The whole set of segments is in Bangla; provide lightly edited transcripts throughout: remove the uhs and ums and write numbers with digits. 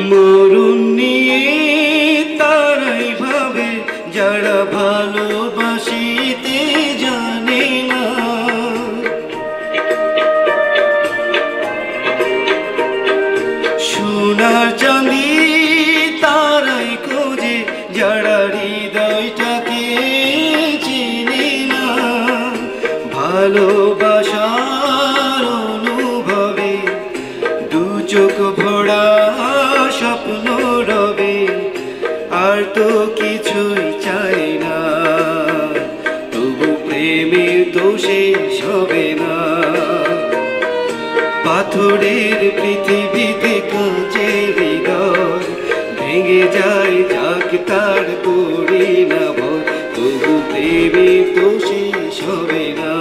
মরণ নিয়ে তারাই ভাবে যারা ভালোবাসিতে জানে না। সোনার চাঁদি তারাই খোঁজে যারা হৃদয়টাকে চিনে না। ভালোবাসার অনুভবে দু চোখ ভরা স্বপ্ন রবে, আর তো কিছুই চাই না, তবু প্রেমের তো শেষ হবে না। পাথরের পৃথিবীতে কাঁচের হৃদয় ভেঙে যায়, যাক তার পড়ি না ভয়, তবু প্রেমের তো শেষ হবে না,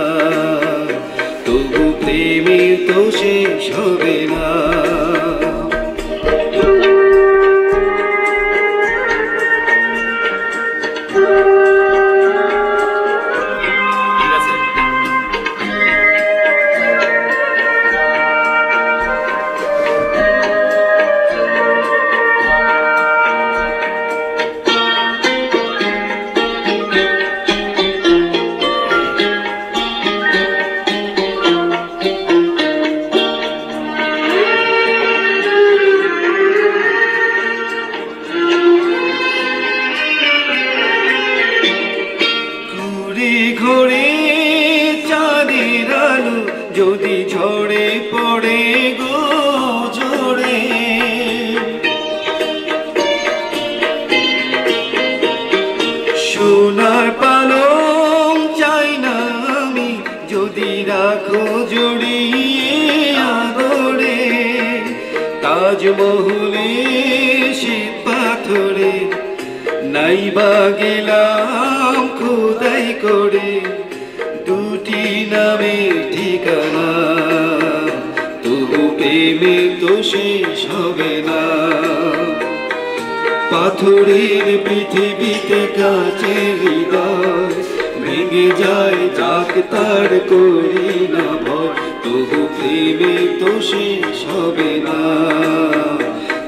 তবু প্রেমের তো শেষ হবে না। ঘরে চাঁদের আলো যদি ঝরে পড়ে গো ঝরে, সোনার পালং চাই না আমি যদি রাখো জড়িয়ে আদরে। তাজমহলে শ্বেত পাথরে নাইবা গেলাম খোদাই করে দুটি নামে ঠিকানা, তবু প্রেমে তো শেষ হবে না। পাথরের পৃথিবীতে কাঁচের হৃদয় ভেঙে যায়, যাক তার করি না ভয়, তবু প্রেমে তো শেষ হবে না,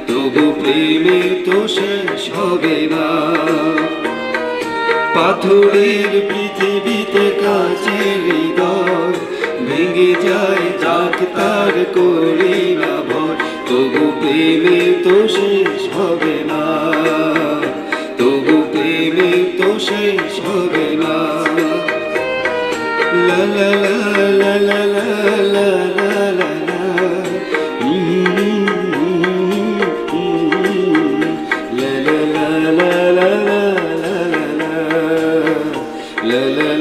তবু প্রেমে তো শেষ হবে না। পাথরের পৃথিবীতে কাঁচের হৃদয় ভেঙে যায়, যাক তার করি না ভয়, তবু প্রেমে তো শেষ হবে না, তবু প্রেমে তো শেষ হবে না। লা লা লা লা লা লা লা লা la la la la la la la la la la